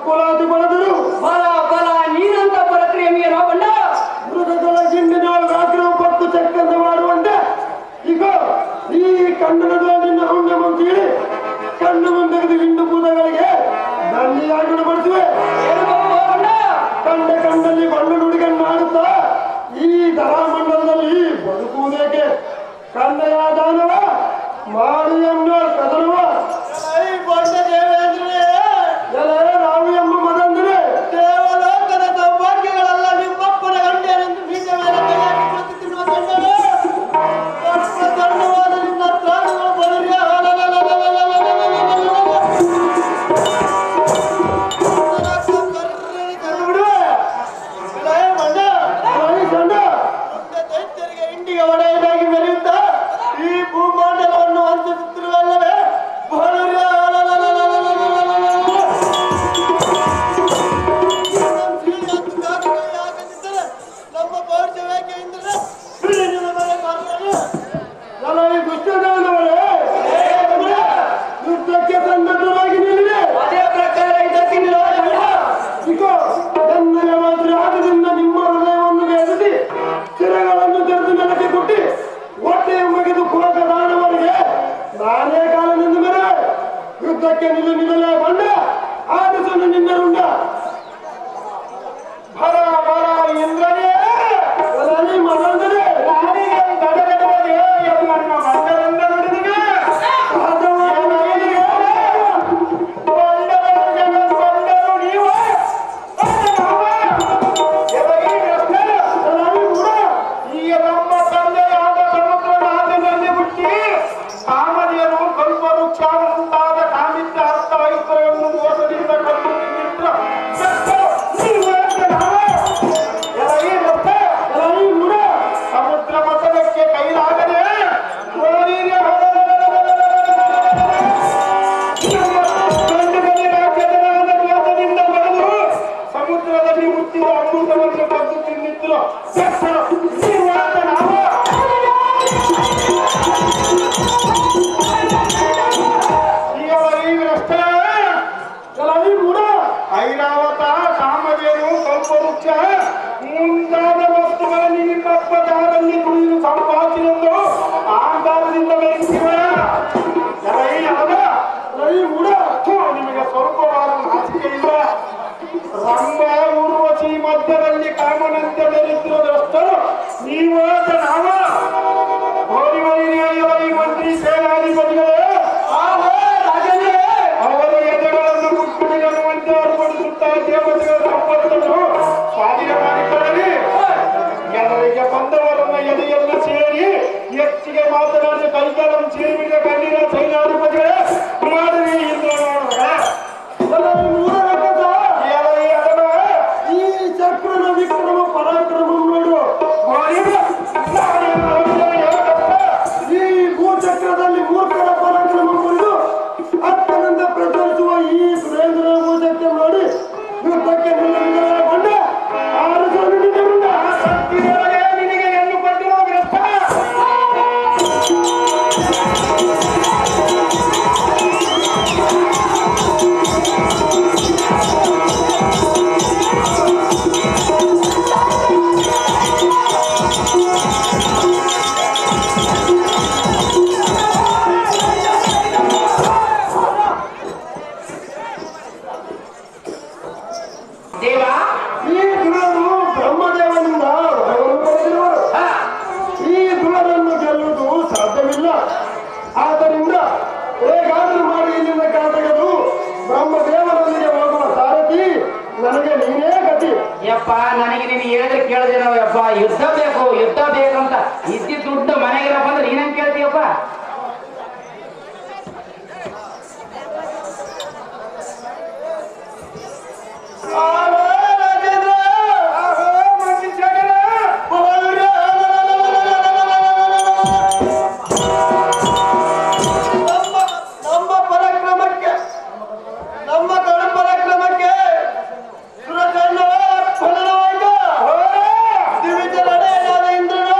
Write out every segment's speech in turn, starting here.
ಕುಲಾದಿ ಬಳದರು ಬಲ ಬಲ ನೀನಂತ ಪರಕ್ರಿಯೆಯ ರಾವಣ್ಣ ಮೃಗಗಳ ಗಿಂಡಿನ ವ್ಯಾಘ್ರವು ಪತ್ತು ಚಕ್ಕಂತ ಮಾಡುವಂತೆ ಈಗ ಈ ಕನ್ನಡದ ನಿನ್ನ ಹುಣ್ಣ ಮಂತ್ರಿ ಕಣ್ಣು ಮುಂದೆಗೆದು ಹಿಂಡು ಕೂದಗಳಿಗೆ ದಂಡಿಯಾಗಿ ಬಡಿಸುವೆ. ಕಂಡ ಕಂಡಲ್ಲಿ ಬಣ್ಣ ನುಡಿಗನ್ನು ಆಡುತ್ತಾ ಈ ಧರಾಮಂಡಲದಲ್ಲಿ ಬದುಕುವುದೇಕೆ? ಕನ್ನಯ ದಾನವ ಮಾಡು ಎನ್ನುವ ಕದನವ ನಾವು ಎಂಬ ಮದಂದ್ರೆ ದೇವಲೋಕದ ಸೌಭಾಗ್ಯಗಳೆಲ್ಲ ನಿಮ್ಮಪ್ಪನ ಗಂಟೆನೆಂದು ಬೀಜ ಮೇಲೆ ಕೈಯಾಗಿ ಕುಳಿತು ತಿನ್ನುವ ಕಣ್ಣನು ಸಣ್ಣವಾದ ನಿನ್ನ ಪ್ರಾಣಗಳು ಬದಲಿಯ ದೈತ್ಯರಿಗೆ ಇಂಡಿಗೆ ಒಡೆಯದಾಗಿ ಮೆರೆಯುತ್ತಾ ಈ ಭೂಮಂಡಲವನ್ನು ವಂಚಿಸುತ್ತಿರುವಲ್ಲವೇ ನಮ್ಮ ಪೌರುಷವೇಕೆ ಎಂದರೆ ದುಷ್ಟದಾನವರೇ ಯುದ್ಧಕ್ಕೆ ಸನ್ನದ್ಧವಾಗಿ ನಿಲ್ಲಿದೆ. ಅದೇ ಪ್ರಕಾರ ಇದಕ್ಕೆ ಇಗೋ ಎನ್ನಯ ಮಾತ್ರ ಆಗದಿಂದ ನಿಮ್ಮ ಹೃದಯವನ್ನು ಬೇರಿಸಿ ಚಿರಗಳನ್ನು ತೆರೆದು ನೆಲಕ್ಕೆ ಕೊಟ್ಟಿ ಹೊಟ್ಟೆಯ ಮುಗಿದು ಕುಲಕ ದಾನವರಿಗೆ ನಾನೇ ಕಾಲದಿಂದ ಮೇಲೆ ಯುದ್ಧಕ್ಕೆ ನಿಲ್ಲಲೇ ಬಂಡ ಆದಿಸನ್ನು ನಿನ್ನೆರುಂಡ ಭರ ಭರ ಇಂದ್ರನೇ ಮನಂದರೆ ಐರಾವತ ಕಾಮಧೇನು ಕಲ್ಪವೃಕ್ಷ ಮುಂತಾದ ವಸ್ತುಗಳಲ್ಲಿ ನಿಮ್ಮಪ್ಪ ದಾರಲ್ಲಿ ಕುಡಿದು ಸಂಪಾದಿಸಿದ್ದು ಆಧಾರದಿಂದ ನಿಮಗೆ ಸ್ವಲ್ಪವಾದ ನಾಚಿಕೆ ಇಲ್ಲ. ರಂಭ ಊರ್ವಶಿ ಮಧ್ಯದಲ್ಲಿ ಕಾಮನಂತೆ ಮೆರೆಯುತ್ತಿರುವುದಷ್ಟು ನೀವು ನಾವ ಹೋರಿ ಮಂತ್ರಿ ಸೇನಾಧಿಪತಿಗಳೇ ಅವರ ಎದೆಗಳನ್ನು ಮುಟ್ಟುವಂತೆ ಅರ್ಪಡಿಸುತ್ತಾ ದೇವತೆಗಳ ಸಂಪತ್ತನ್ನು ಸ್ವಾಧೀನ ಮಾಡಿಕೊಳ್ಳಲಿ. ಎಲ್ಲರಿಗೆ ಬಂದವರನ್ನ ಎದೆಯನ್ನು ಸೇರಿ ಹೆಚ್ಚಿಗೆ ಮಾತನಾಡಿ ಕೈಕಾಲನ್ನು ಸೇರಿಬಿಡ ಕಣ್ಣಿನ ಸೈನಾಧಿಪತಿಗಳೇ ಮಾಡಿರಿ ಇಂದ್ರ ಈ ಚಕ್ರನ ವಿಕ್ರಮ ಪರಾಕ್ರಮ ನೋಡು. ಈ ಭೂಚಕ್ರದಲ್ಲಿ ಮೂರ್ಖರ ಪರಾಕ್ರಮ ಕೊಂಡು ಅತ್ಯಂತ ಪ್ರಚರಿಸುವ ಈ ಸುರೇಂದ್ರ ಭೂಚಕ್ರ ನೋಡಿ ಯುದ್ಧಕ್ಕೆ ಬಂದ ನಿನಗೆ ಎನ್ನು ಪಟ್ಟಿರುವ ಗ್ರಸ್ತ ಆದ್ದರಿಂದ ಹೇಗಾದರೂ ಮಾಡಿ ಇಲ್ಲಿಂದ ಕಾಟಗದು ಬ್ರಹ್ಮದೇವರೊಂದಿಗೆ ಹೋಗುವ ಸಾರಥಿ ನನಗೆ ನೀನೇ ಗತಿ. ಯಪ್ಪ ನನಗೆ ನೀನು ಹೇಳಿದ್ರೆ ಕೇಳಿದೆ ನಾವು ಯಪ್ಪ ಯುದ್ಧ ಬೇಕಂತ ಇದ್ದಿ ದುಡ್ಡು ಮನೆಗಿರಪ್ಪ ಅಂದ್ರೆ ನೀನಂಗೆ ಕೇಳ್ತೀಯಪ್ಪ. ದಿವಿಜರಡೆ ಇಂದ್ರನ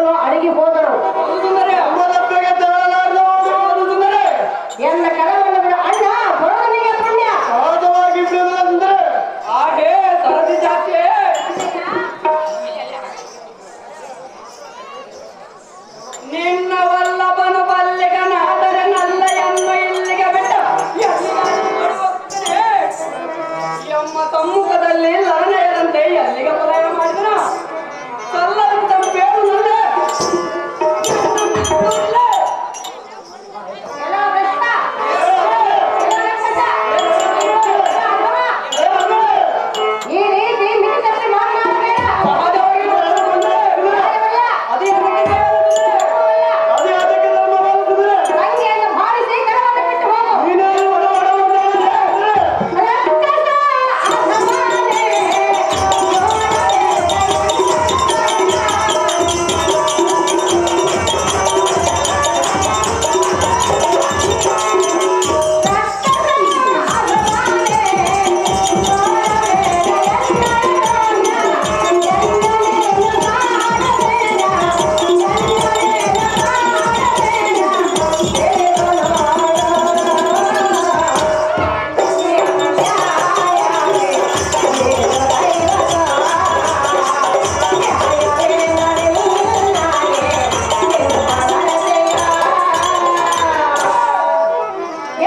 ಕರೆದುಕೊಂಡು ಅಡಿಗೆ ಹೋದರು. ಅಮ್ಮನಪ್ಪಗೆ ತೆರಳಲಾರದವರು ಸುಂದರ ಎಲ್ಲ ಕೆಲವನ್ನು ಬಿಡು ಅಣ್ಣ ಬರೋದು ನಿಮಗೆ ಪುಣ್ಯ. ಸಹಜವಾಗಿ ಬಿಡುವುದಿಲ್ಲ ಸುಂದರ. ಹಾಗೆ ಸರದಿ ಜಾತಿ ನಿನ್ನ ವಲ್ಲಭನು ಬಲ್ಲಿಗನಾದರೆ ನಲ್ಲ ಎಮ್ಮ ಇಲ್ಲಿಗೆ ಬಿಟ್ಟು ಎಲ್ಲಿಗಾದರೂ ಹೋಗ್ತಾನೆ. ಎಮ್ಮ ಸಮ್ಮುಖದಲ್ಲಿ ಲರಣೆಯದಂತೆ ಎಲ್ಲಿಗೆ ಪಲಾಯ ಮಾಡಿದನ ಸಲ್ಲದಂತ ಬೇಡು ನಲ್ಲ ಎಲ್ಲ ಕಷ್ಟ ಈ ರೀತಿ ಮಿತಿತಪ್ಪಿ ಮಾತನಾಡಬೇಡ. ಸಹಜವಾಗಿ ಮಾತಾಡುವುದೇ. ಅದೇ ಅದಕ್ಕೆ ಅದೇ ಅದಕ್ಕೆ ಧರ್ಮ ಬಾಳು ಸುಂದರ. ತಂಗಿಯನ್ನು ಭಾವಿಸಿ ಕರವನ್ನು ಬಿಟ್ಟು ಹೋಗು. ನೀನೇ ಒಡ ಒಡ ಒಡ ಸುಂದರ.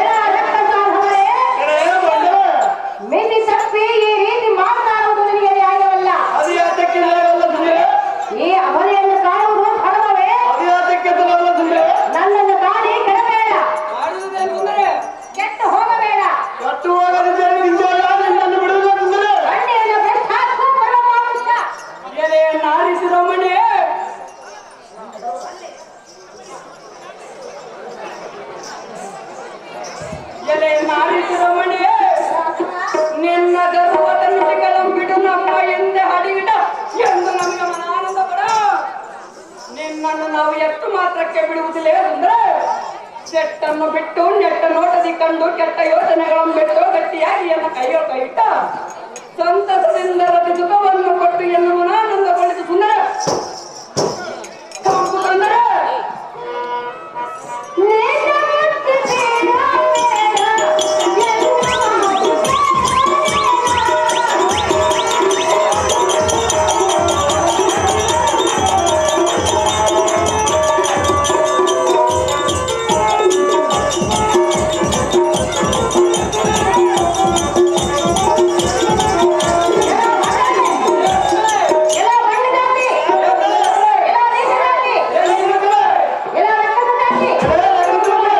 ಎಲ್ಲ ರಕ್ತಸಾಧವರೇ, ಮಿತಿ ತಪ್ಪಿ ಈ ರೀತಿ ಮಾತನಾಡುವುದು ನಿನಗೆ ನ್ಯಾಯವಲ್ಲ. ಅದೇ ಅದಕ್ಕೆ ನ್ಯಾಯವಲ್ಲ ಸುಂದರ. ಈ ಅವನೆಯನ್ನು ಕಾಣುವುದು ಧರ್ಮವೇ? ಅದೇ ಅದಕ್ಕೆ ಧರ್ಮವಲ್ಲ ಸುಂದರ. ನನ್ನನ್ನು ಕಾಣಿ ಕೆಡಬೇಡ, ಮಾಡುವುದೇನು ಅಂದರೆ ಕೆಟ್ಟು ಹೋಗಬೇಡ. ಕಟ್ಟುವಾಗದಿದ್ದರೆ ನಿಂಜಾಗ ನಿನ್ನನ್ನು ಬಿಡುವುದಿಲ್ಲ ಸುಂದರ. ಕಣ್ಣೆಯನ್ನು ಬೆಟ್ಟಾಕು ಬರುವ ಮಾನುಷ. ಎಲೆಯನ್ನು ಆರಿಸಿದ ಮನೆ ಎಲೆಯನ್ನು ಆರಿಸಿದ ಮನೆ ನಿನ್ನ ಗರ್ಭದ ಬಿಡು ನಮ್ಮ ಹಿಂದೆ ಹಡಿಗಿಡ ಎಂದು ನಮಗೆ ಮನಾನಂದ ಪಡ. ನಿನ್ನನ್ನು ನಾವು ಎಷ್ಟು ಮಾತ್ರಕ್ಕೆ ಬಿಡುವುದಿಲ್ಲ ಅಂದ್ರೆ ಸೆಟ್ಟನ್ನು ಬಿಟ್ಟು ನೆಟ್ಟ ನೋಟದಿ ಕಂಡು ಕೆಟ್ಟ ಯೋಚನೆಗಳನ್ನು ಬಿಟ್ಟು ಗಟ್ಟಿಯಾಗಿ ಎನ್ನ ಕೈಯೋ ಕೈಯಿಟ್ಟ ಸಂತಸದಿಂದ ರತಿ ಸುಖವನ್ನು ಕೊಟ್ಟು ಎನ್ನು ಮನಾನಂದಗೊಳಿಸಿ ಸುಂದರ ತಂಪು ತಂದರೆ ಎಲ್ಲ ಬಣ್ಣದಾಗಿ, ಎಲ್ಲ ದೇಶದಾಗಿ, ಎಲ್ಲ ರಕ್ತದಾಗಿ, ಎಲ್ಲ ನೋಡೆ,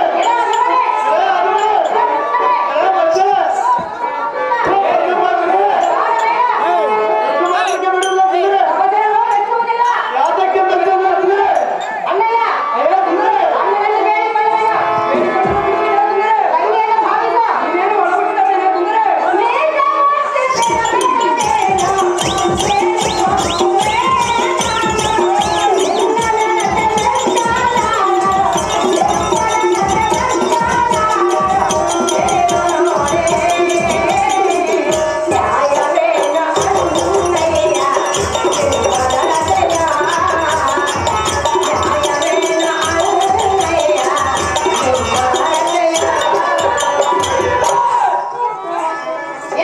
ಅಣ್ಣಯ್ಯ ಅಣ್ಣನನ್ನು ಬೇಡಿಕೊಳ್ಳಬೇಡ, ತಂಗಿಯನ್ನು ಭಾವಿಸು. ನೀನೇನು ಒಳಬಿಟ್ಟಿದ್ದಾನೆ ಕುಂದರೆ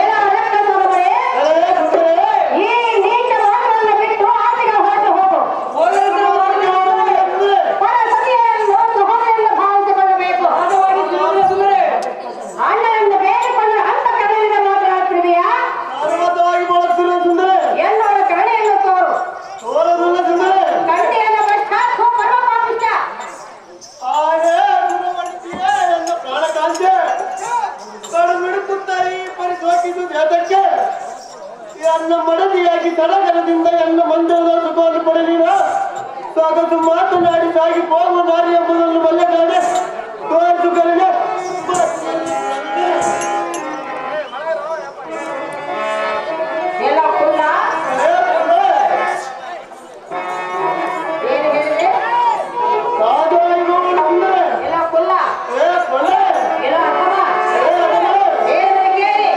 ಎಲ್ಲ ರಕ್ತಸಾಧವರೇ, ಈ ನೀಚ ಮಾತನ್ನು ಬಿಟ್ಟು ಆಚೆಗೆ ಹೊರಟು ಹೋಗು. ಪರಸತಿಯನ್ನು ಸಹೋದರಿಯಿಂದ ಭಾವಿಸಿಕೊಳ್ಳಬೇಕು. ಸುಂದರೆ ಅಣ್ಣನನ್ನು ಬೇಡಿಕೊಂಡು ಅಂತ ಕಡೆಯಿಂದ ಮಾತನಾಡ್ತಿದೆಯಾ? ಸರ್ವತವಾಗಿ ಬಳಸ್ತಿರುವ ಸುಂದರ. ಎಲ್ಲರ ಕರುಣೆಯನ್ನು ತೋರು. ತೋರದಿಲ್ಲ ಸುಂದರ. ಕಂಠೆಯನ್ನು ಬಚ್ಚಾಕು ಬರುವ ಪಾಪಿಷ್ಟ. ಹಾಗೆ ಗುಣಮಡಿಸಿಯ ಎನ್ನ ಪ್ರಾಣಕಾಂತೆ ಕಡುಮಿಡುತ್ತಾರೆ ಈ ಪರಿಸೋಕಿದ್ದು ದೇಹಕ್ಕೆ ಎನ್ನ ಮಡದಿಯಾಗಿ ಸಡಗರದಿಂದ ಎನ್ನ ಮಂದಿರದ ಸುಖವನ್ನು ಪಡೆದಿರ ಸಾಗಸು ಮಾತನಾಡಿ ಸಾಗಿ ಹೋಗುವ ದಾರಿ ಎಂಬುದನ್ನು ಬಲ್ಲೆಗಾಡೆ ತೋರಿಸು ಕರೆಗೆ ಎಲ್ಲ ಕುಲ್ಲ ಏನು ಹೇಳಿದೆ? ಸಹಜವಾಗಿ ಹೋಗೋಣ ಸುಂದರ. ಎಲ್ಲ ಕುಲ್ಲ, ಕೊಳ್ಳೆ ಎಲ್ಲ ಅರ್ಥವ, ಹೇಳಿದರೆ ಕೇಳಿ.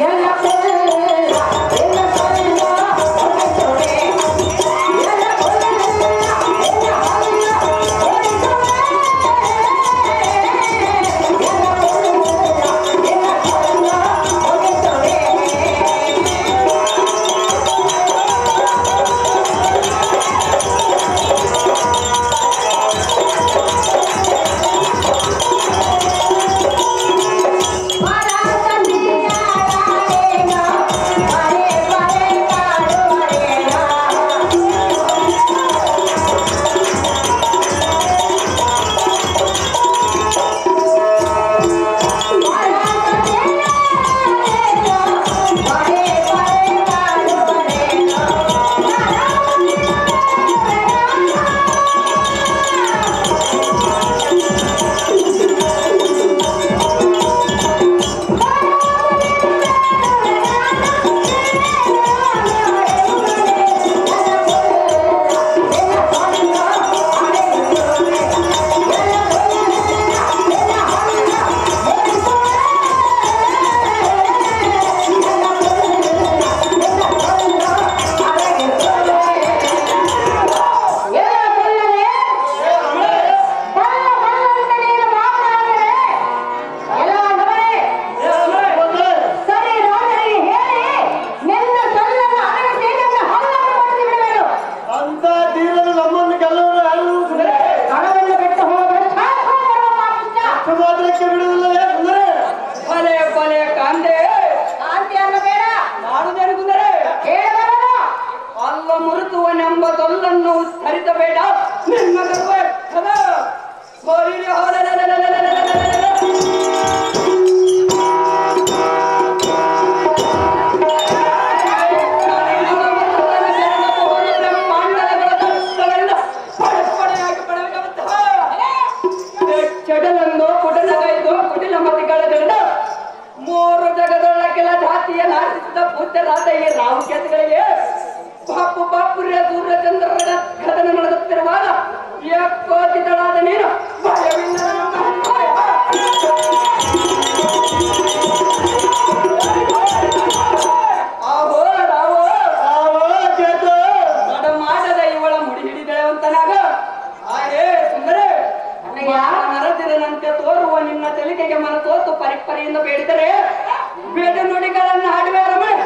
ಎಲ್ಲ ಕುಲ್ಲ, ಎಲ್ಲ ಕುಲ್ಲ, ಸೊಲ್ಲನ್ನು ಉತ್ತರಿಸಬೇಡ ನಿನ್ನ ಗರ್ವ ಎಷ್ಟದ? ಹೋರಿರಿ ಚಡಲನ್ನು ಕುಟಲಗೈದು ಕುಟಿಲ ಮತಿಗಳದಿಂದ ಮೂರು ಜಗದೊಳಗೆಲ್ಲ ಜಾತಿಯ ನಾಟಿಸಿದ ಪೂಜ್ಯರಾದ ಈ ರಾಹುಕೇತುಗಳಿಗೆ ಬಾಪುರ್ಯ ಸೂರ್ಯಚಂದ್ರರ ಕದನ ನಡೆಸುತ್ತಿರುವಾಗ ಯಾಕೋಚಿತಳಾದ ನೀನು ಭಯವಿಲ್ಲ ಆವೋ ರಾವೋ ಮಾಡದ ಇವಳ ಮುಡಿ ಹಿಡಿದಳೆ ಅಂತನಾಗ ಆಯೇ ಸುಂದರೇ ನರದಿರನಂತೆ ತೋರುವ ನಿನ್ನ ತೆಲಿಗೆಗೆ ಮನ ತೋತು ಪರಿಪರಿಯಿಂದ ಬೇಡಿದರೆ ಬೇಡ ನುಡಿಗಳನ್ನು ಹಾಡುವೆ ರಮಣೆ.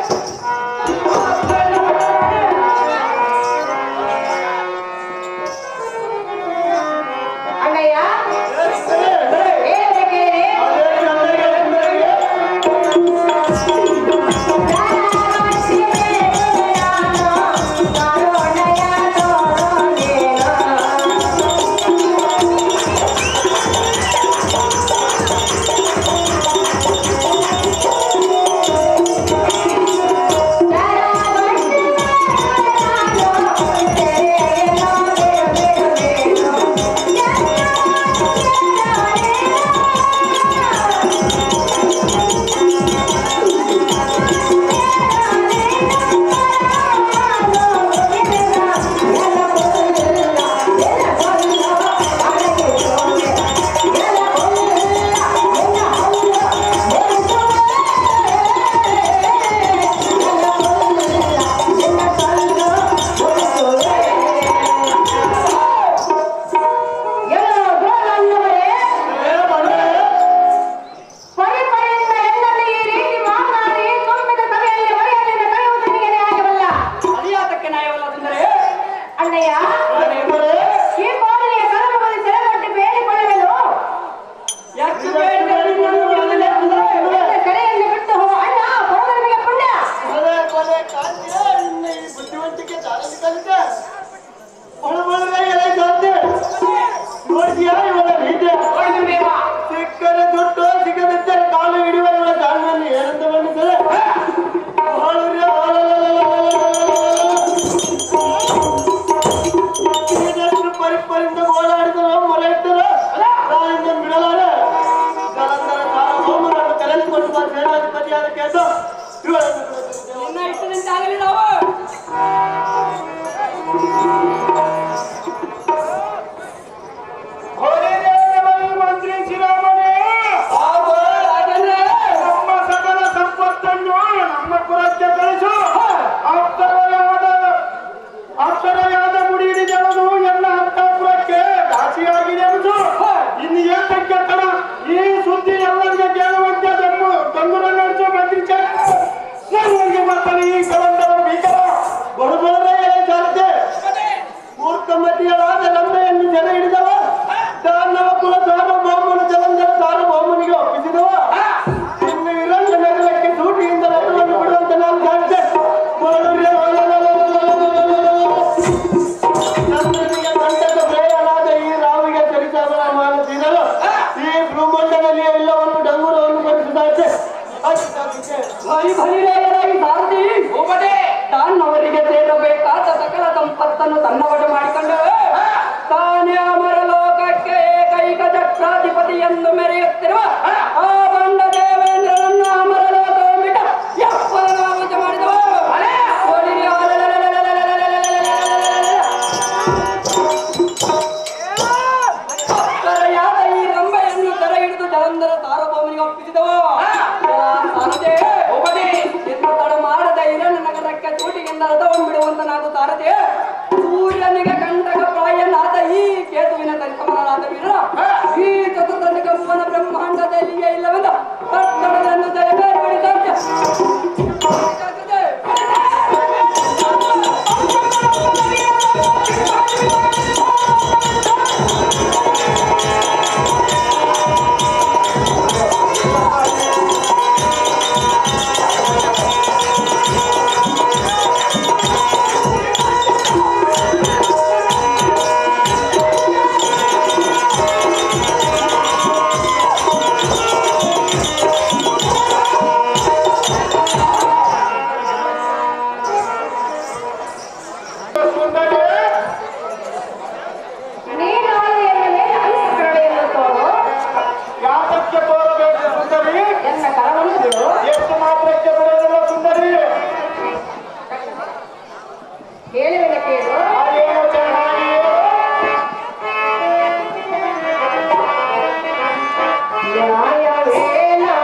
ಅಣ್ಣಯ್ಯ ತನ್ನವಟ ಮಾಡಿಕೊಂಡು ತಾನೇ ಅಮರ ಲೋಕಕ್ಕೆ ಏಕೈಕ ಚಕ್ರಾಧಿಪತಿ ಎಂದು ಮೆರೆಯುತ್ತಿರುವ ಆ ಬಂಡ ದೇವೇಂದ್ರನನ್ನು ಅಮರ ಲೋಕ ಬಿಟ್ಟು ಯಪ್ಪನಾಮುಜ ಮಾಡಿದವು. ಅಪ್ಪರೆಯಾದ ಈ ರಂಬೆಯನ್ನು ಕರೆ ಹಿಡಿದು ಜಲಂಧರ ಸಾರ್ವಭೌಮನಿಗೆ ಒಪ್ಪಿಸಿದವು. ತಡ ಮಾಡದ ಹಿರಣ್ಯ ನಗರಕ್ಕೆ ಚೂಟಿಗಿಂದ ರಥವನ್ನು ಬಿಡುವಂತ ನಾವು ಸಾರಥಿ ಸೂರ್ಯನಿಗೆ ಕಂಟಕ ಪ್ರಾಯನಾದ ಈ ಕೇತುವಿನ ತರಿಸಮನಾದ ವೀರ ಈ ಚತುರ್ಥ ಕಂಪನ ಬ್ರಹ್ಮಾಂಡದಲ್ಲಿಯೇ ಇಲ್ಲವೆಂದು ಕಟ್ಟಡವನ್ನು ಜಯಬೇರ್ಪಡಿ ಸಾಧ್ಯ. ಸುಂದರಿ ನೀನು ಎನ್ನ ಮೇಲೆ ಅನುಕರಣೆಯನ್ನು ತೋರು. ಯಾತಕ್ಕೆ ತೋರಬೇಕು ಸುಂದರಿ? ಎನ್ನ ಕರವನ್ನು ಬಿಡು. ಎಷ್ಟು ಮಾತ್ರಕ್ಕೆ ಬಿಡುವುದಿಲ್ಲ ಸುಂದರಿ? ಹೇಳುವಿನ ಕೇಳು. ಅದೇನು ಚೆನ್ನಾಗಿ ನ್ಯಾಯವೇನೋ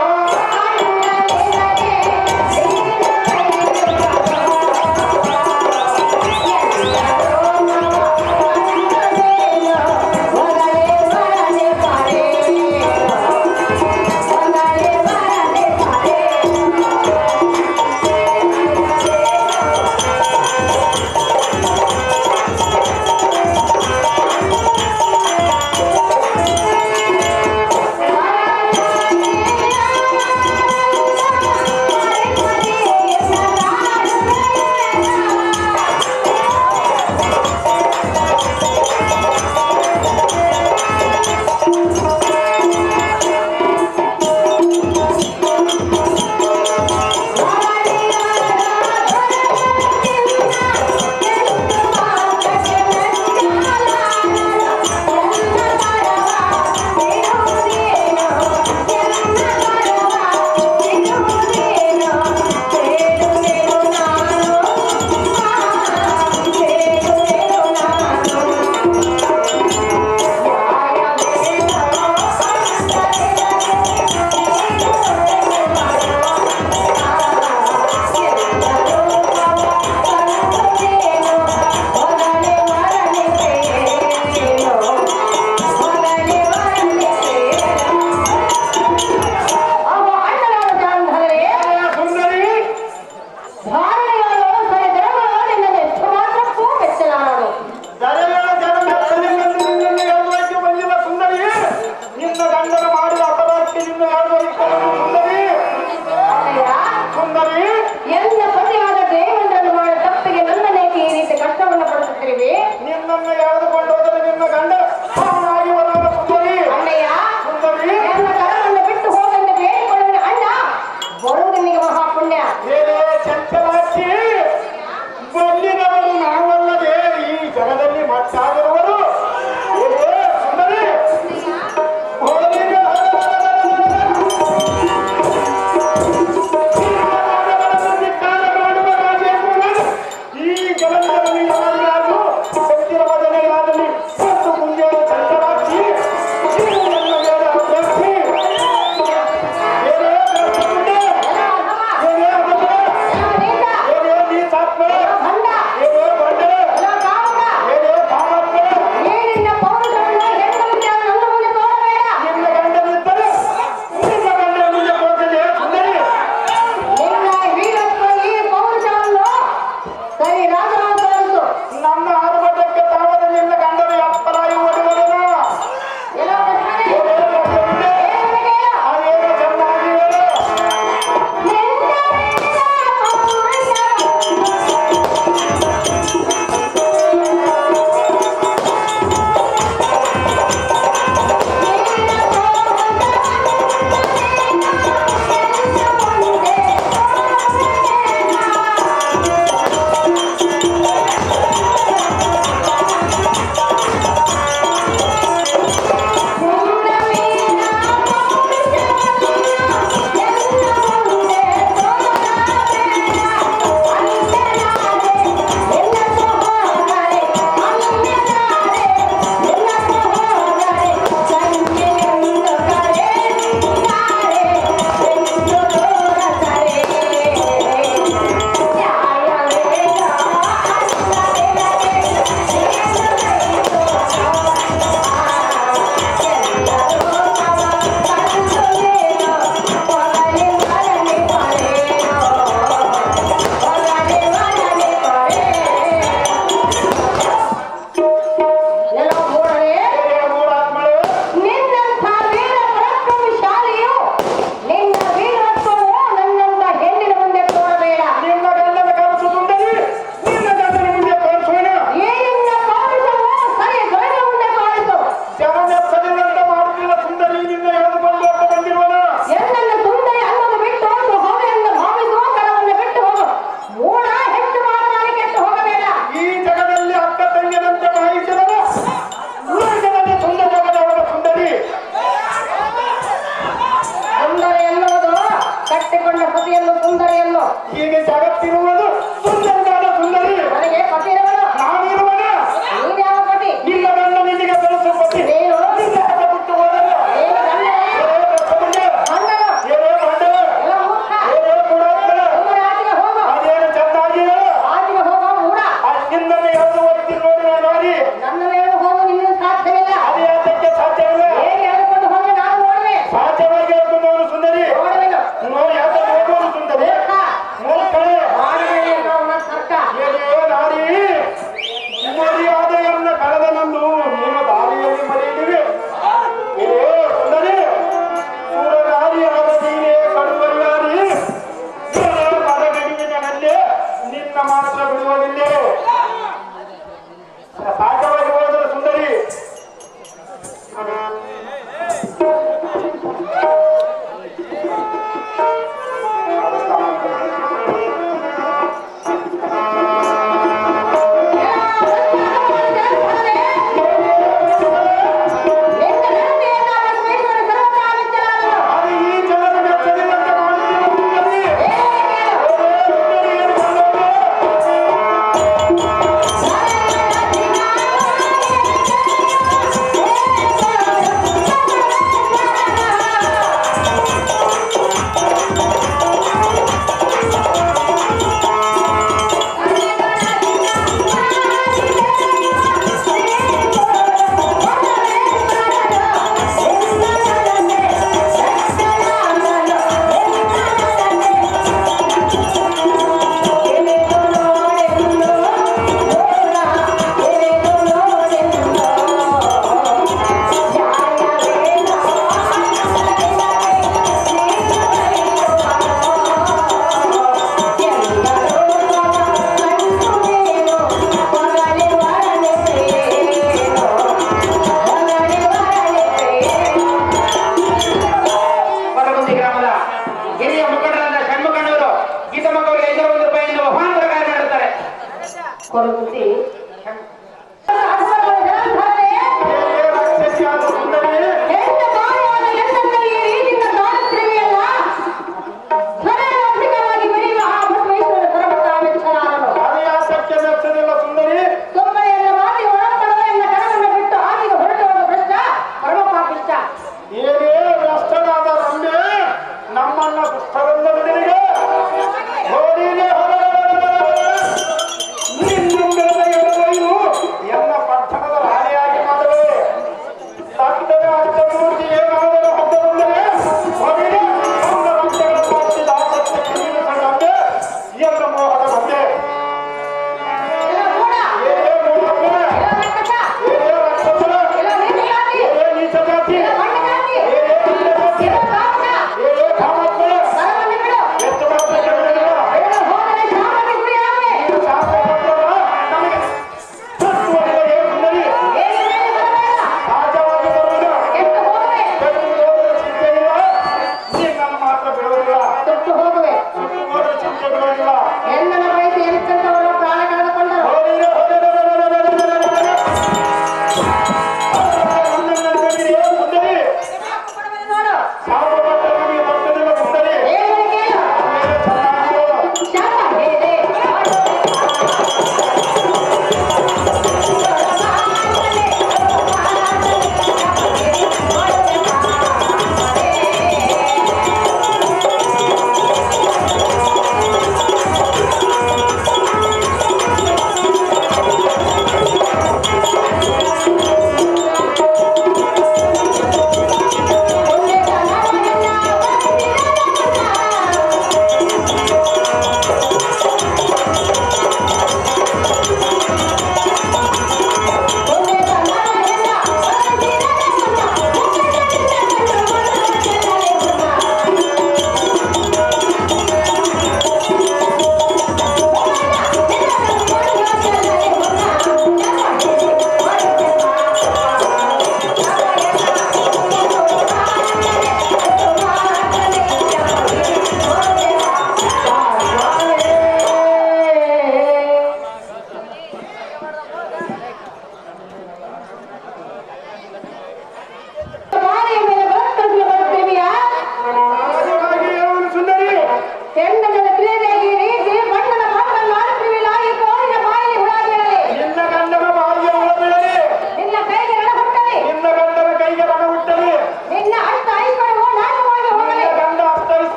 ಕೊರಗುತ್ತಿ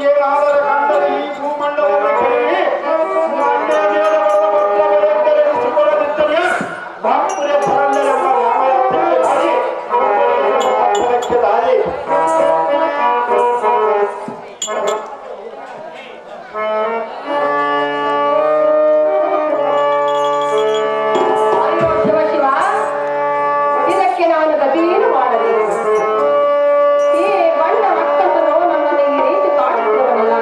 ಏನಾದರೂ ಕಂಡರೆ ಈ ಭೂಮಂಡಲವನ್ನು ಕೆಡವಿ ಮಂಡ್ಯ ಮೇಲೆ ಭದ್ರಗಳೆಂದರೆನಿಸಿಕೊಳ್ಳದಿದ್ದರೆ ಭಕ್ತರೇ ಬರಲ್ಲೆಂಬ ರಾಮಯತ್ನಕ್ಕೆ ಮಾಡಿ ಭಕ್ತರಕ್ಕೆ ದಾರಿ. ಅಯ್ಯೋ ಶಿವ ಶಿವ, ಇದಕ್ಕೆ ನಾನು ಗತಿಯೇನು ಮಾಡಬೇಕು? ಈ ಬಣ್ಣ ರಕ್ತವನ್ನು ನನ್ನನ್ನು ಈ ರೀತಿ ಕಾಡುತ್ತಿರುವನಲ್ಲ,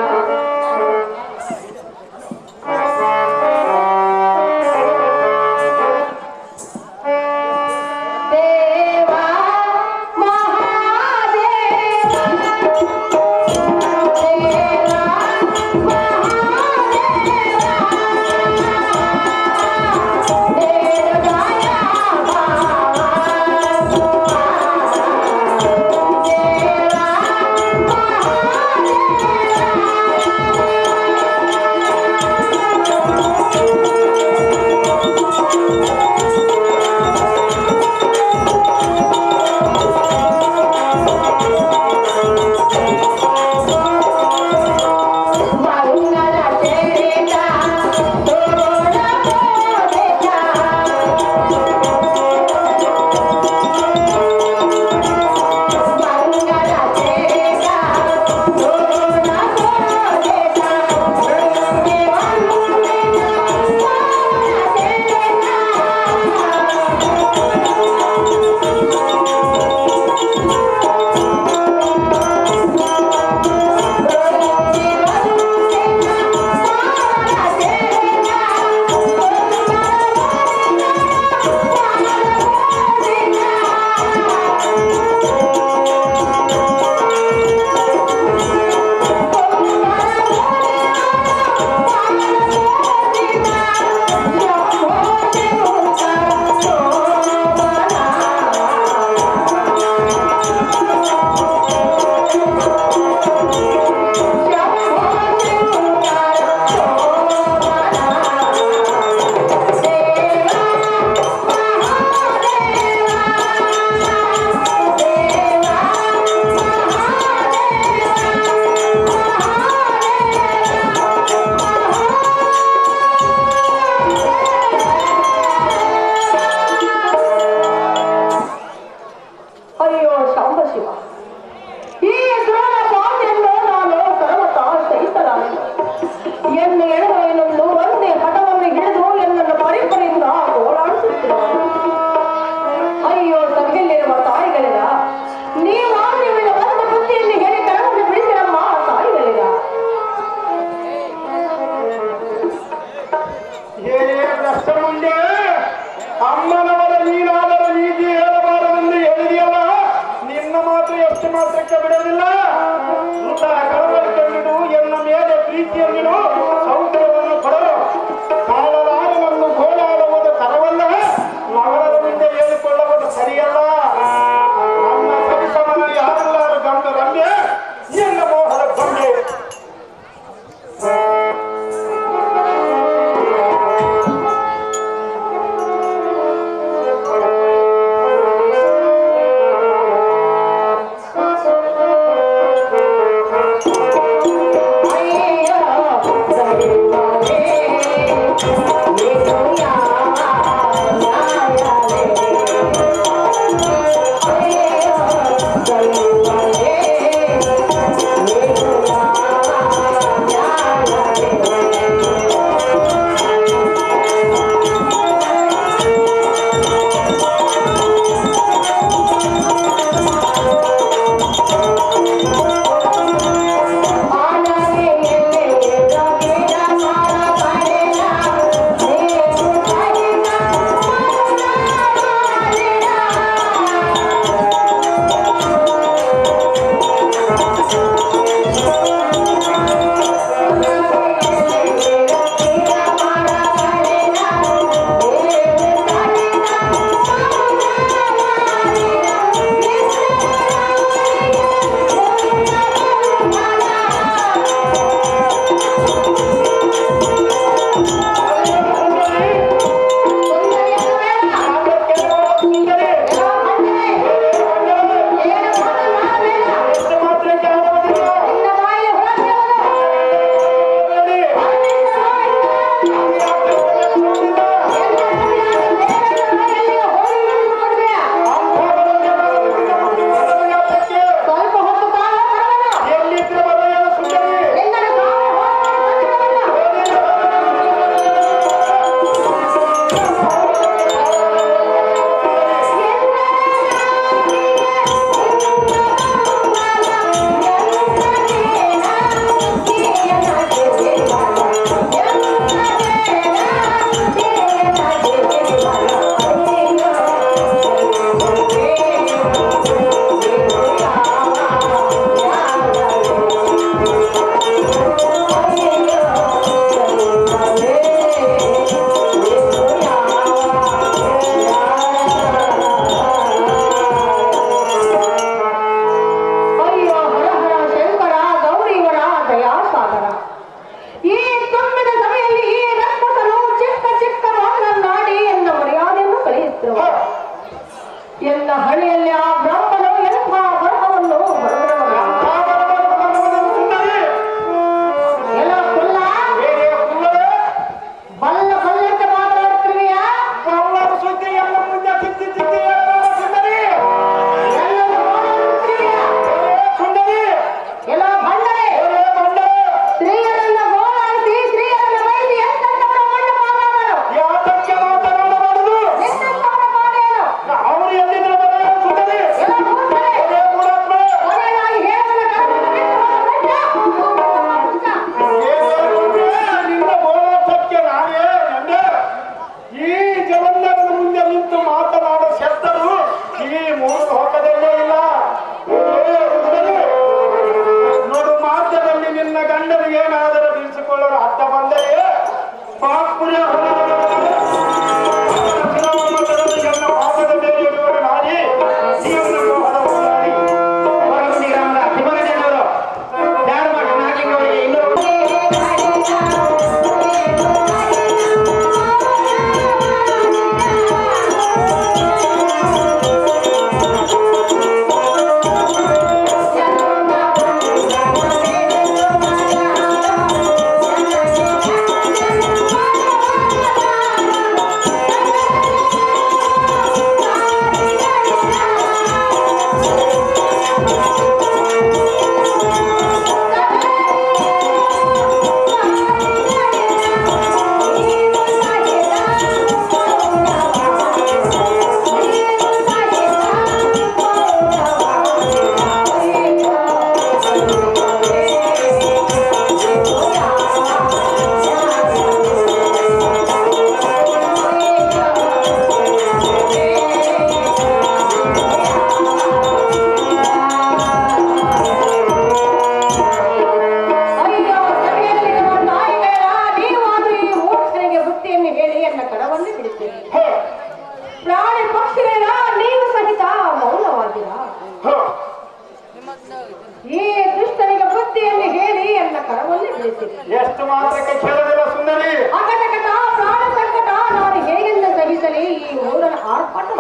ತಿಳಿಸಿ. ಎಷ್ಟು ಮಾತ್ರಕ್ಕೆ ಕೇಳೋದಿಲ್ಲ ಸುಂದರಿ. ಅಕಟಕಟ ಪ್ರಾಣ ಸಂಕಟ ನಾನು ಹೇಗೆಂದು ಸಹಿಸಲಿ ಈ ಊರನ ಆರ್ಭಟ.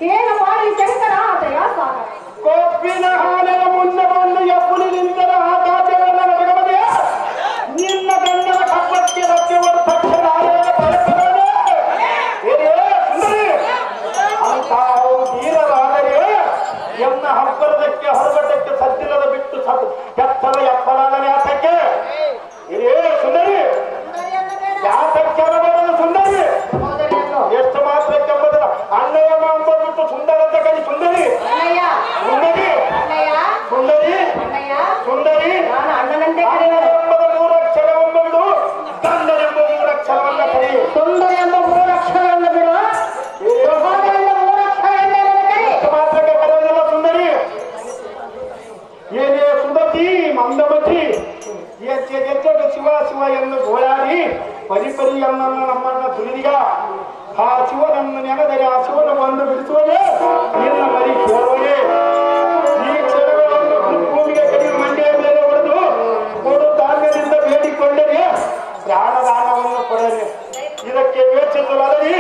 ಹೇಗ ಮಾಡಿ ಶಂಕರ ದಯ ಸಾಗರ. ಕೊಪ್ಪಿನ ಹಾಲಿನ ಮುಂದೆ ಬಂದು ಎಪ್ಪುಲಿ ನಿಂತರ ಆಕಾಶಗಳನ್ನ ನಡಗಬದೆ ನಿನ್ನ ಗಂಡನ ಕಪ್ಪಕ್ಕೆ ರಕ್ಕೆ ಒಂದು ತಕ್ಷಣ ಅಂತಾವು ತೀರಲಾದರೆ ಎನ್ನ ಹಬ್ಬರದಕ್ಕೆ ಹೊರಗಟ್ಟಕ್ಕೆ ಸದ್ದಿಲ್ಲದ ಬಿಟ್ಟು ಎತ್ತಲ ಎಪ್ಪಲಾಗನೆ ಆತಕ್ಕೆ ಹಿರಿಯೇ ಸುಂದರಿ ಯಾತಕ್ಕೆ ಬರೋದು ಸುಂದರಿ ಎಷ್ಟು ಮಾತ್ರಕ್ಕೆ ಎಂಬುದಿಲ್ಲ ಅಣ್ಣಯ್ಯಮ್ಮ ಅಂಬಬಿಟ್ಟು ಸುಂದರ ಅಂತ ಕೈ ಸುಂದರಿ ಸುಂದರಿ ಸುಂದರಿ ಸುಂದರಿ ಎಂಬುದ ಮೂರಕ್ಷರವನ್ನು ಬಿಡು ಗಂಡನೆಂಬ ಮೂರಕ್ಷರವನ್ನ ಕರಿ ಸುಂದರ ಎಂಬ ಮೂರಕ್ಷರವನ್ನು ಬಿಡು ಮಾತ್ರಕ್ಕೆ ಕರೆಯೋದಿಲ್ಲ ಸುಂದರಿ ಏನೇ ಸುಮತಿ ಮಂದಮತಿ ಹೆಚ್ಚೆಚ್ಚು ಶಿವ ಶಿವ ಎಂದು ಗೋಳಾಡಿ ಪರಿಪರಿ ಅನ್ನನ್ನು ನಮ್ಮನ್ನ ತುಳಿದಿಗ ಆ ಶಿವನನ್ನು ನೆನೆದರೆ ಆ ಶಿವನ ಬಂದು ಬಿಡಿಸುವಲೇ ನಿನ್ನ ಮರಿ ಕೇಳುವಲೇ ಈ ಕ್ಷಣಗಳನ್ನು ಭೂಮಿಗೆ ಕಡಿ ಮಂಡಿಯ ಮೇಲೆ ಹೊಡೆದು ಕೊಡು ಧಾನ್ಯದಿಂದ ಬೇಡಿಕೊಂಡರೆ ಪ್ರಾಣದಾನವನ್ನು ಕೊಡಲಿ ಇದಕ್ಕೆ ವೇಚಿಸಲರಿ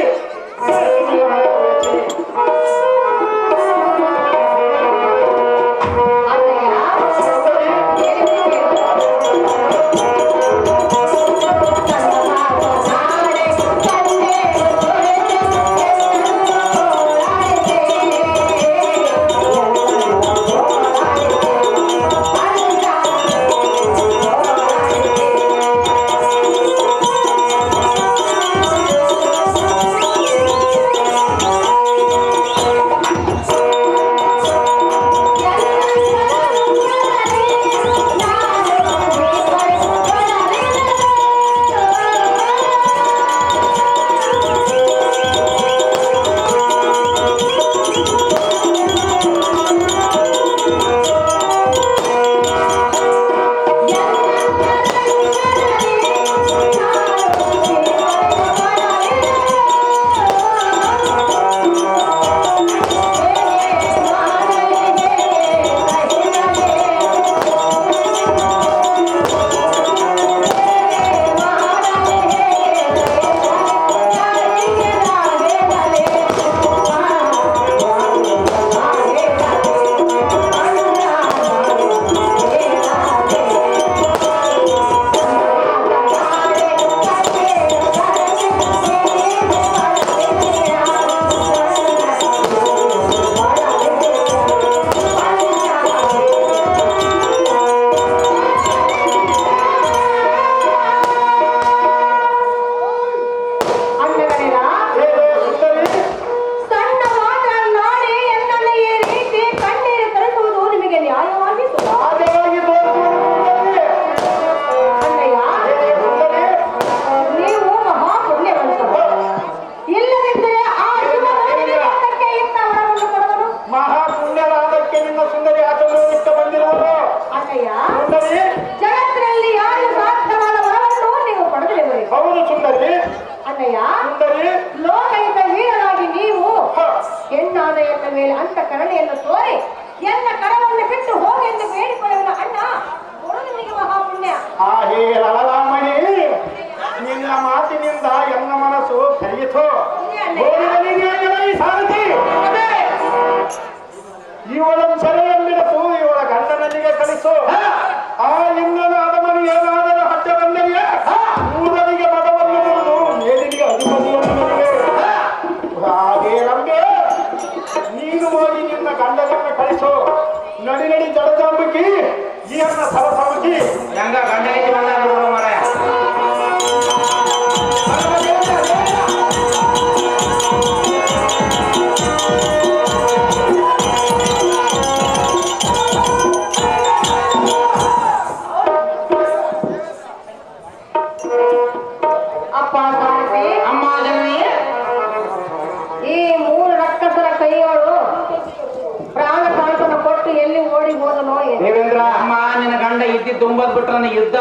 ಯುದ್ಧ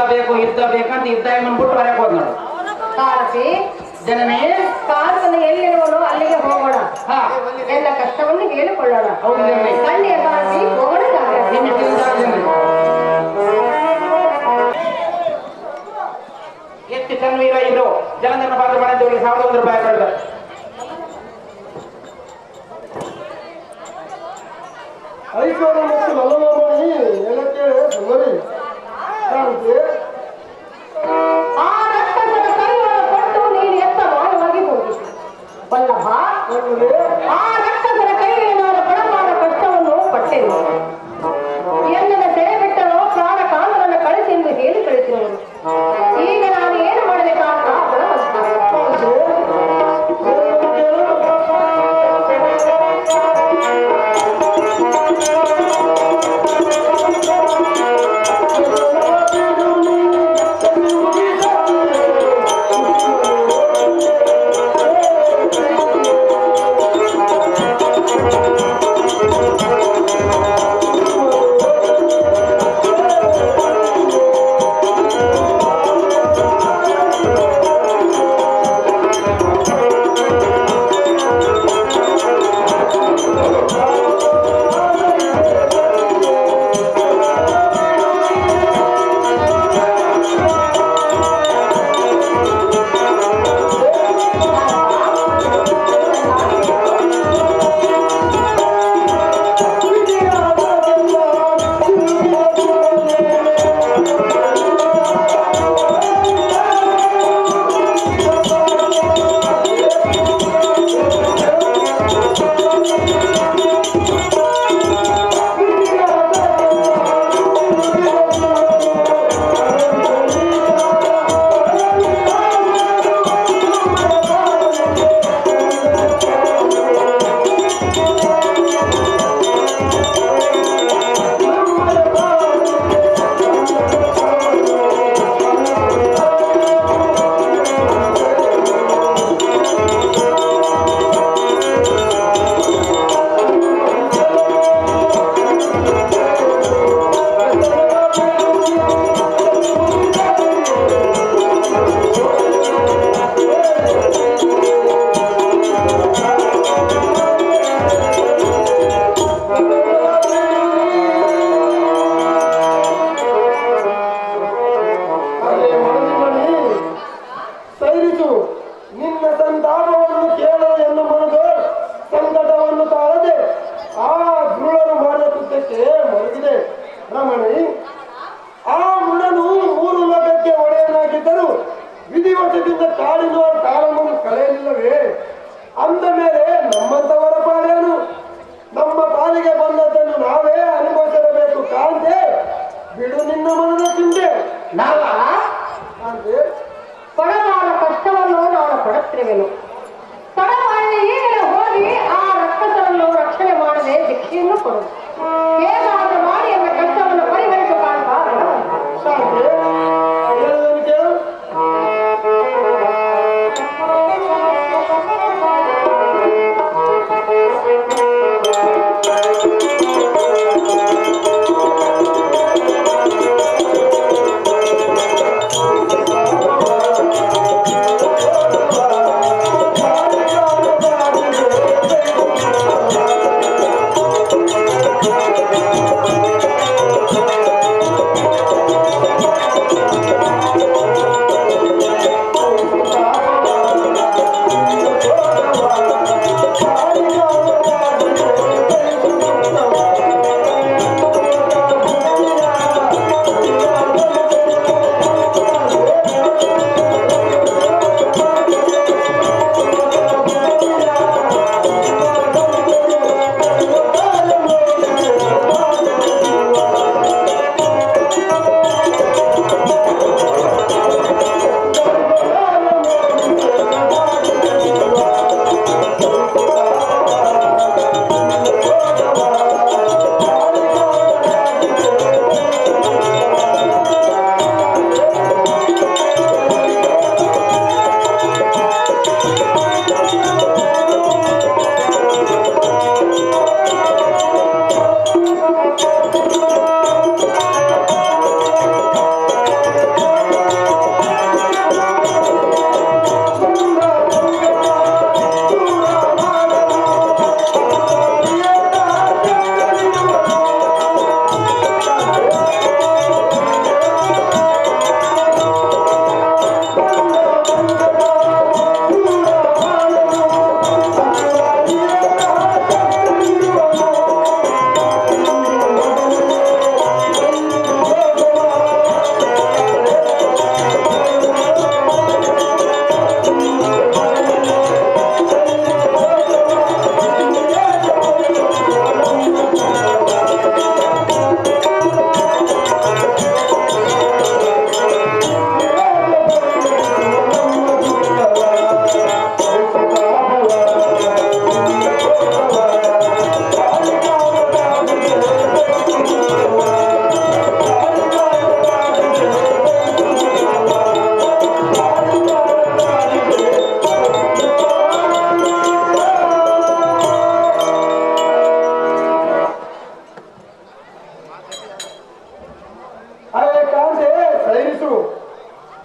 ಬೇಕಂತ ಯುದ್ಧ ಬಂದ್ಬಿಟ್ಟು ಹೊರಗೆ ಹೋದ್ ನೋಡು ಜನನೇ ಕಾಲದಲ್ಲಿ ಎಲ್ಲಿರುವನು ಅಲ್ಲಿಗೆ ಹೋಗೋಣ ಎಲ್ಲ ಕಷ್ಟವನ್ನು ಹೇಳಿಕೊಳ್ಳೋಣ ಕಣ್ಣಿಯ ಕಾಲದಲ್ಲಿ ಹೋಗೋಣ. ಬಿಡು ನಿನ್ನ ಮನದ ಚಿಂತೆ. ನಾವ ಕಾಂತೆ, ಪಡಲಾರ ಕಷ್ಟವನ್ನು ನಾನು ಪಡುತ್ತಿರುವೆನು. ತಡವಾಗಿ ಈಗಲೇ ಹೋಗಿ ಆ ರಕ್ಕಸರನ್ನು ರಕ್ಷಣೆ ಮಾಡದೆ ಭಿಕ್ಷೆಯನ್ನು ಕೊಡು. ಹೇಗಾದರೂ ಮಾಡಿ ಅವರ ಕಷ್ಟವನ್ನು ಪರಿಹರಿಸು ಕಾಣ್ತ. ಕಾಂತೆ, ಹೇಳುವುದನ್ನು ಕೇಳು.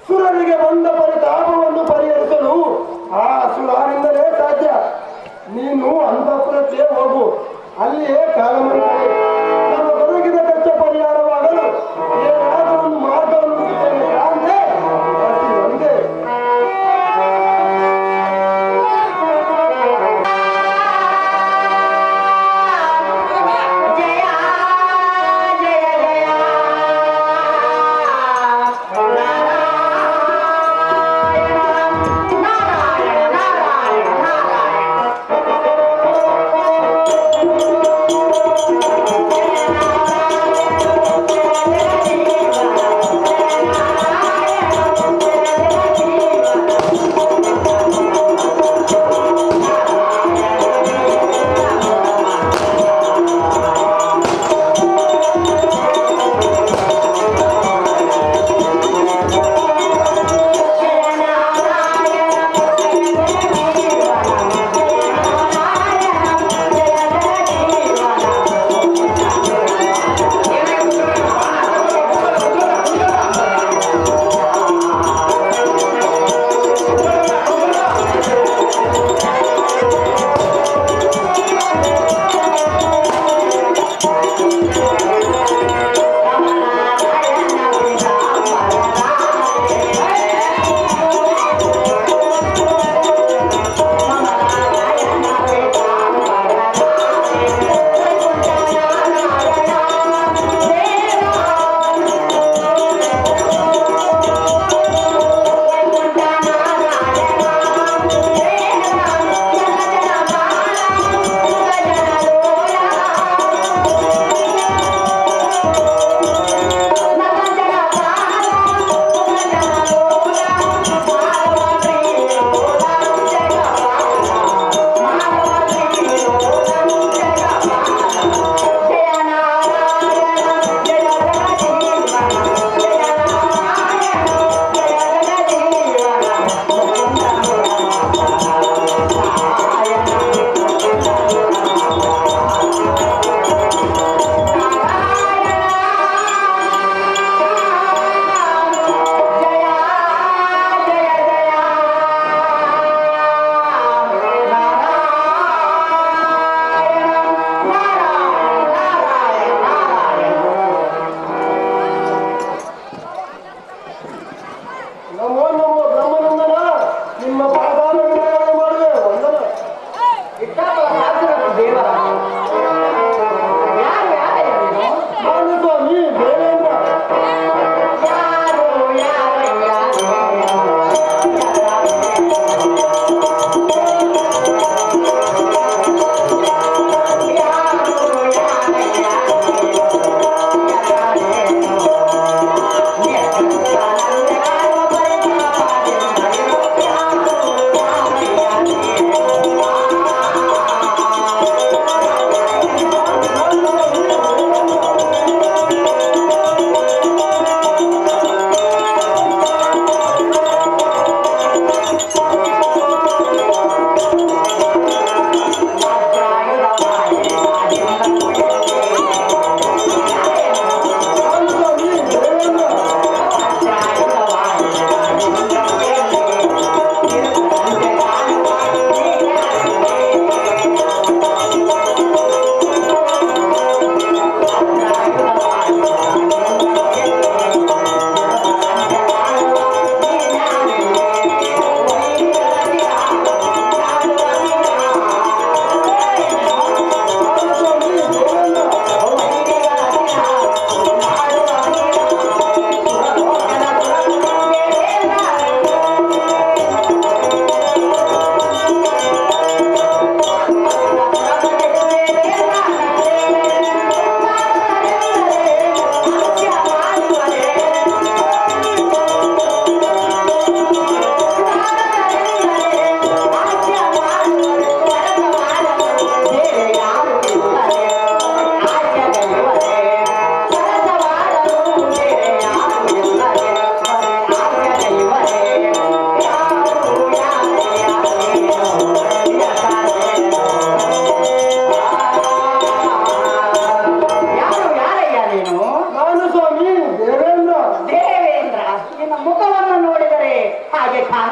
ಸುರರಿಗೆ ಬಂದ ಪರಿತಾಪವನ್ನು ಪರಿಹರಿಸಲು ಆ ಸುರಾರಿಂದಲೇ ಸಾಧ್ಯ. ನೀನು ಅಂತಃಪುರಕ್ಕೆ ಹೋಗು, ಅಲ್ಲಿಯೇ ಕಾಲಮಂಡಳಿ ನಮ್ಮ ಬದುಕಿದ ಕಷ್ಟ ಪರಿಹಾರವಾಗಲು ಏನಾದರೂ ಒಂದು ಮಾರ್ಗವನ್ನು ಹುಡುಕುತ್ತೇನೆ. ಕಾಂತೆ, ಒಂದೇ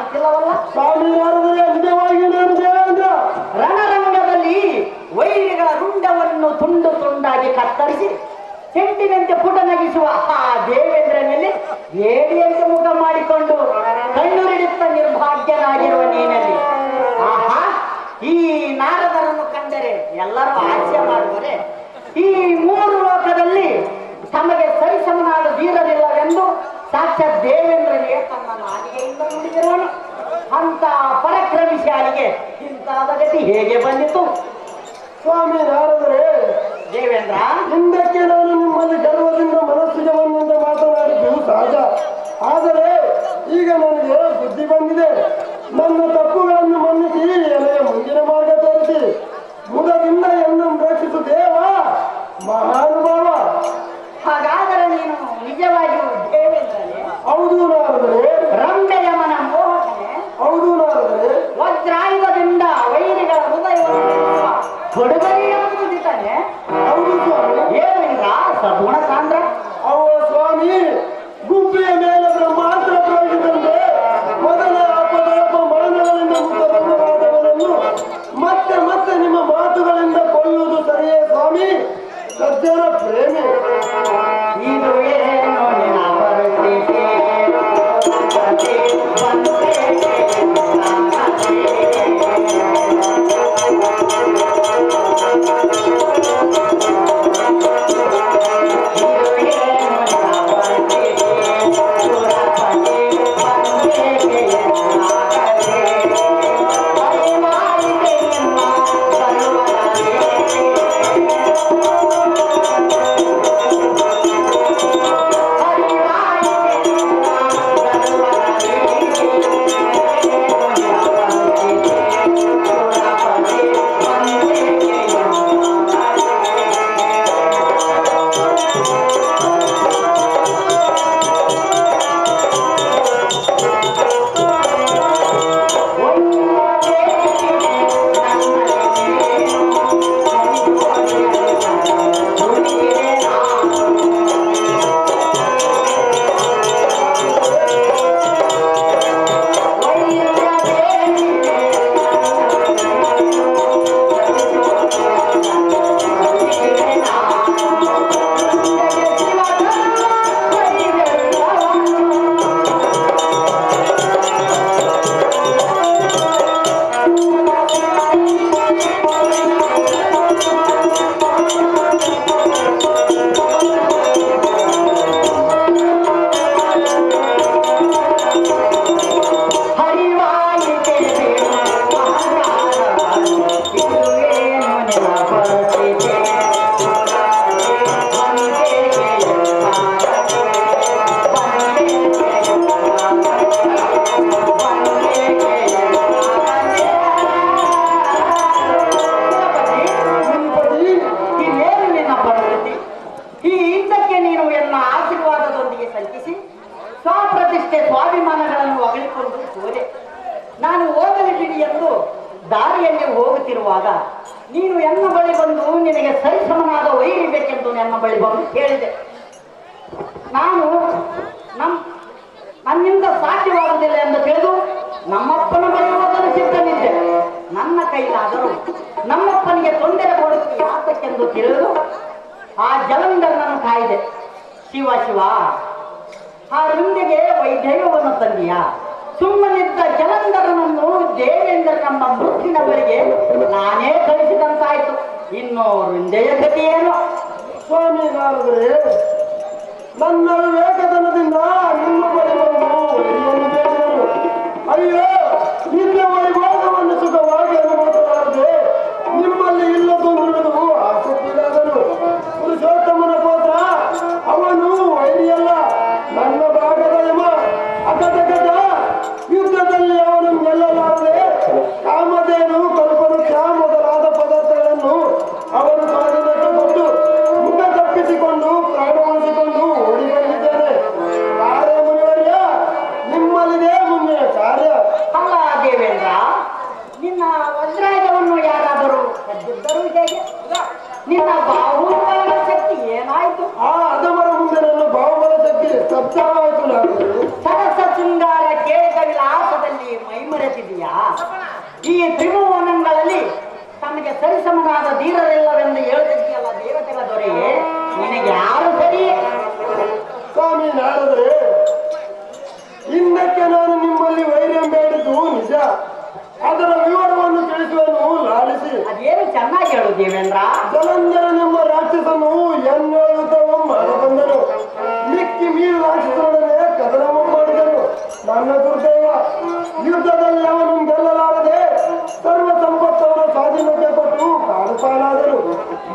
ಕಾಣುತ್ತಿಲ್ಲವಲ್ಲ? ಸ್ವಾಮಿ ನಾರದರೆ ನಿಜವಾಗಿ ನಾನು ದೇವೇಂದ್ರ ರಣರಂಗದಲ್ಲಿ ವೈರಿಗಳ ರುಂಡವನ್ನು ತುಂಡು ತುಂಡಾಗಿ ಕತ್ತರಿಸಿ ಚೆಂಡಿನಂತೆ ಪುಟನಗಿಸುವ ಆ ದೇವೇಂದ್ರನಲ್ಲಿ ಏಡಿಯಂತೆ ಮುಖ ಮಾಡಿಕೊಂಡು ಕಣ್ಣುರಿಡುತ್ತ ನಿರ್ಭಾಗ್ಯನಾಗಿರುವ ನೀನಲ್ಲಿ ಆಹಾ, ಈ ನಾರದರನ್ನು ಕಂಡರೆ ಎಲ್ಲರೂ ಹಾಸ್ಯ ಮಾಡುವರೆ. ಈ ಮೂರು ಲೋಕದಲ್ಲಿ ತಮಗೆ ಸರಿಸಮನಾದ ವೀರರಿಲ್ಲವೆಂದು ಸಾಕ್ಷಾತ್ ದೇವೇಂದ್ರನಿಗೆ ತನ್ನ ನಾಲಿಗೆಯಿಂದ ನುಡಿದಿರುವನು. ಅಂತ ಪರಾಕ್ರಮಿಶಾಲಿಗೆ ಇಂತಾದ ಗತಿ ಹೇಗೆ ಬಂದಿತು? ಸ್ವಾಮಿ ನಾರದರೆ ದೇವೇಂದ್ರ, ಹಿಂದಕ್ಕೆ ನಾನು ನಿಮ್ಮಲ್ಲಿ ಗರ್ವದಿಂದ ಮನಸ್ಸಿಗೆ ಬಂದಿಂದ ಮಾತನಾಡಿದ್ದು ಸಹಜ. ಆದರೆ ಈಗ ನನಗೆ ಬುದ್ಧಿ ಬಂದಿದೆ. ನನ್ನ ತಪ್ಪುಗಳನ್ನು ಮನ್ನಿಸಿ ಎಲೆಯ ಮುಂದಿನ ಮಾರ್ಗ ತೋರಿಸಿ ಮುದದಿಂದ ಎನ್ನನ್ನು ರಕ್ಷಿಸು ದೇವ ಮಹಾನುಭಾವ. ಹಾಗಾದರೆ ನೀನು ನಿಜವಾಗಿಯೂ ದೇವೇಂದ್ರನೇ? ಹೌದು ನಾರದರೆ. ರಂಗಯಮನ ಮೋಹಕನೇ? ಹೌದು ನಾರದರೆ. ವಜ್ರಾಯುಧದಿಂದ ವೈರಿಗಳ ಹೃದಯವನ್ನು ಕೊಡುಗರಿಯನ್ನು ಮುದಿತಾನೆ? ಹೌದು ಸ್ವಾಮಿ. ದೇವೇಂದ್ರ ಸಗುಣ ಸಾಂದ್ರ. ಅವ್ವ ಸ್ವಾಮಿ, ಗುಬ್ಬಿಯ ಮೇಲೆ ಬ್ರಹ್ಮಾಸ್ತ್ರ ಪ್ರಯೋಗಿಸಿದಂತೆ ಮೊದಲ ಅಪದೊಳಪ ಮಾನಗಳಿಂದ ಮುಕ್ತವಾದವರನ್ನು ಮತ್ತೆ ಮತ್ತೆ ನಿಮ್ಮ ಮಾತುಗಳಿಂದ ಕೊಲ್ಲುವುದು ಸರಿಯೇ ಸ್ವಾಮಿ? ಸಜ್ಜನ ಪ್ರೇಮಿ. ಇದು ಏನು ನಿನ್ನ ಪರಿಸ್ಥಿತಿ? ಸ್ವಾಭಿಮಾನಗಳನ್ನು ಹೊಗಳಿಕೊಂಡು ಹೋದೆ. ನಾನು ಹೋಗಲಿ ಬಿಡಿ ಎಂದು ದಾರಿಯಲ್ಲಿ ಹೋಗುತ್ತಿರುವಾಗ ನೀನು ಎನ್ನ ಬಳಿ ಬಂದು ನಿನಗೆ ಸರಿಸಮನಾದ ವೈರಿ ಬೇಕೆಂದು ನನ್ನ ಬಳಿ ಬಂದು ಕೇಳಿದೆ. ನಾನು ನನ್ನಿಂದ ಸಾಧ್ಯವಾಗುವುದಿಲ್ಲ ಎಂದು ತಿಳಿದು ನಮ್ಮಪ್ಪನ ಬಳಿ ಹೋಗಲು ಸಿದ್ಧನಿದ್ದೆ. ನನ್ನ ಕೈಲಾದರೂ ನಮ್ಮಪ್ಪನಿಗೆ ತೊಂದರೆ ಕೊಡುತ್ತೆ ಯಾತಕ್ಕೆಂದು ತಿಳಿದು ಆ ಜಲಂಧರನನ್ನು ಕಾಯ್ದೆ. ಶಿವ ಶಿವ, ಆ ರುಂದಿಗೆ ವೈದ್ಯವನ್ನು ತಂದೀಯ? ಸುಮ್ಮನಿದ್ದ ಜಲಂಧರನನ್ನು ದೇವೇಂದ್ರ ನಮ್ಮ ಮೃತ್ತಿನ ಬಳಿಗೆ ನಾನೇ ಕಳಿಸಿದಂತಾಯ್ತು. ಇನ್ನು ರುಂದೆಯ ಗತಿಯೇನು? ಸ್ವಾಮಿ ನಾರದರೆ, ನನ್ನ ವಿವೇಕತನದಿಂದ ನಿಮ್ಮ ಬಳಿ ಬಂದು ವೈರಿಯನ್ನು ಬೇಡಿದರು. ಅಯ್ಯೋ, ನಿನ್ನ ವೈಭೋಗವನ್ನು ಸುಖವಾಗಿ ಅನುಭವಿಸಲಾರದೆ ನಿಮ್ಮಲ್ಲಿ ಇಲ್ಲದೊಂದು ಆಸಕ್ತಿಯಾದನು. ಪುರುಷೋತ್ತಮನ ಪೋತ್ರ ಅವನು ವೈರಿಯಲ್ಲ, ನನ್ನ ಭಾಗದ ಯಮ. ಅಗಟಗಟ ಯುದ್ಧದಲ್ಲಿ ಅವನು ಗೆಲ್ಲಲಾರದೆ ಕಾಮಧೇನು, ಕಲ್ಪವೃಕ್ಷ ಮೊದಲಾದ ಪದಾರ್ಥಗಳನ್ನು ಅವನು ಸ್ವಾಧೀನಕ್ಕೆ ಕೊಟ್ಟು ಮುಖ ತಪ್ಪಿಸಿಕೊಂಡು ಪ್ರಾಣ ಉಳಿಸಿಕೊಂಡು ಓಡಿ ಬಂದಿದ್ದೇನೆ. ಕಾರ್ಯ ಮುನಿವರ್ಯ, ನಿಮ್ಮಲ್ಲಿದೆ ಮುಂದಿನ ಕಾರ್ಯ. ಅಲ್ಲ ದೇವೇಂದ್ರ, ನಿನ್ನ ವಜ್ರಾಯುಧವನ್ನು ಯಾರಾದರೂ ಕದ್ದಿದ್ದರೂ ಹೇಗೆ? ನಿನ್ನ ಬಾಹುಬಲ ಶಕ್ತಿ ಏನಾಯ್ತು? ಅದಮರ ಮುಂದೆ ನನ್ನ ಬಾಹುಬಲ ಶಕ್ತಿ ಸ್ತಬ್ಧವಾಯಿತು. ಸರಸ ಶೃಂಗಾರ ಕೇಳಿದ ವಿಲಾಸದಲ್ಲಿ ತ್ರಿಭುವನಗಳಲ್ಲಿ ತಮಗೆ ಸರಿಸಮನಾದ ಧೀರರಿಲ್ಲವೆಂದು ಹೇಳುತ್ತಿದೆಯಲ್ಲ ದೇವತೆಗಳ ದೊರೆಯೇ, ನಿನಗೆ ಯಾರು ಸರಿ? ಸ್ವಾಮಿ ನಾರದ್ರೆ, ಇನ್ನಕ್ಕೆ ನಾನು ನಿಮ್ಮಲ್ಲಿ ವೈರ್ಯಂ ಬೇಡಿದ್ದು ನಿಜ. ಅದರ ವಿವರವನ್ನು ತಿಳಿಸುವನು ಲಾಲಿಸಿ. ಅದೇನು ಚೆನ್ನಾಗಿ ಹೇಳು ದೇವೇಂದ್ರ. ಜಲಂಧರನೆಂಬ ರಾಕ್ಷಸನು ಎನ್ನುತ್ತವ ಮಾಡಬಂದನು. ಮಿಕ್ಕಿ ಮೀರು ರಾಕ್ಷಸನೊಡನೆ ಕದನವು ಮಾಡಿದನು. ನನ್ನ ದುರ್ದೈವ, ಯುದ್ಧದಲ್ಲಿ ಅವನು ಗೆಲ್ಲಲಾರದೆ ಸರ್ವ ಸಂಪತ್ತವರ ಸ್ವಾಧೀನಕ್ಕೆ ಕೊಟ್ಟು ಕಾಡು ಪಾಲಾದರು.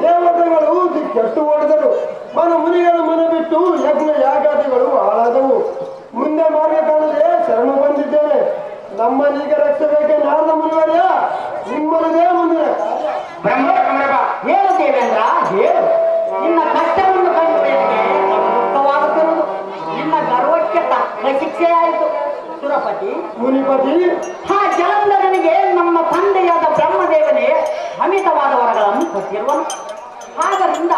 ದೇವತೆಗಳು ದಿಕ್ಕೆಟ್ಟು ಓಡಿದರು. ಮುನಿಗಳು ಮನ ಬಿಟ್ಟು ಯಜ್ಞ ಯಾಗಾದಿಗಳು ಹಾಳಾದವು. ಮುಂದೆ ಮಾರ್ಗ ಕಾಣದೆ ಶರಣು ಬಂದಿದ್ದೇನೆ. ನಮ್ಮನ್ನೀಗ ರಕ್ಷಬೇಕೆ ನಾರದ ಮುನಿವರ್ಯ, ನಿಮ್ಮಲ್ಲದೇ ಮುಂದಿನ ಹೇಳು ದೇವೇಂದ್ರ, ಹೇಳು. ನಿನ್ನ ಕಷ್ಟವನ್ನು ಕಂಡು ದುಃಖವಾಗುತ್ತಿರುವುದು. ನಿನ್ನ ಗರ್ವಕ್ಕೆ ತಕ್ಕ ಶಿಕ್ಷೆಯಾಯಿತು ಸುರಪತಿ ಮುನಿಪತಿ. ಜಲಂಧರನಿಗೆ ನಮ್ಮ ತಂದೆಯಾದ ಬ್ರಹ್ಮದೇವನೇ ಅಮಿತವಾದ ವರಗಳನ್ನು ಕೊಟ್ಟಿರುವನು. ಆದ್ದರಿಂದ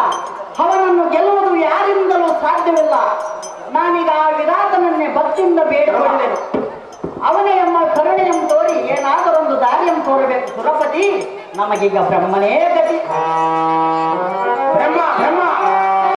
ಅವನನ್ನು ಗೆಲ್ಲುವುದು ಯಾರಿಂದಲೂ ಸಾಧ್ಯವಿಲ್ಲ. ನಾನೀಗ ಆ ವಿರಾಟನನ್ನೇ ಭಕ್ತಿಯಿಂದ ಬೇಡಿಕೊಳ್ಳುವೆನು. ಅವನೇ ಎಂಬ ಕರುಣೆಯನ್ನು ತೋರಿ ಏನಾದರೊಂದು ದಾರಿಯನ್ನು ತೋರಬೇಕು ಸುರಪತಿ. ನಮಗೀಗ ಬ್ರಹ್ಮನೇ ಗತಿ.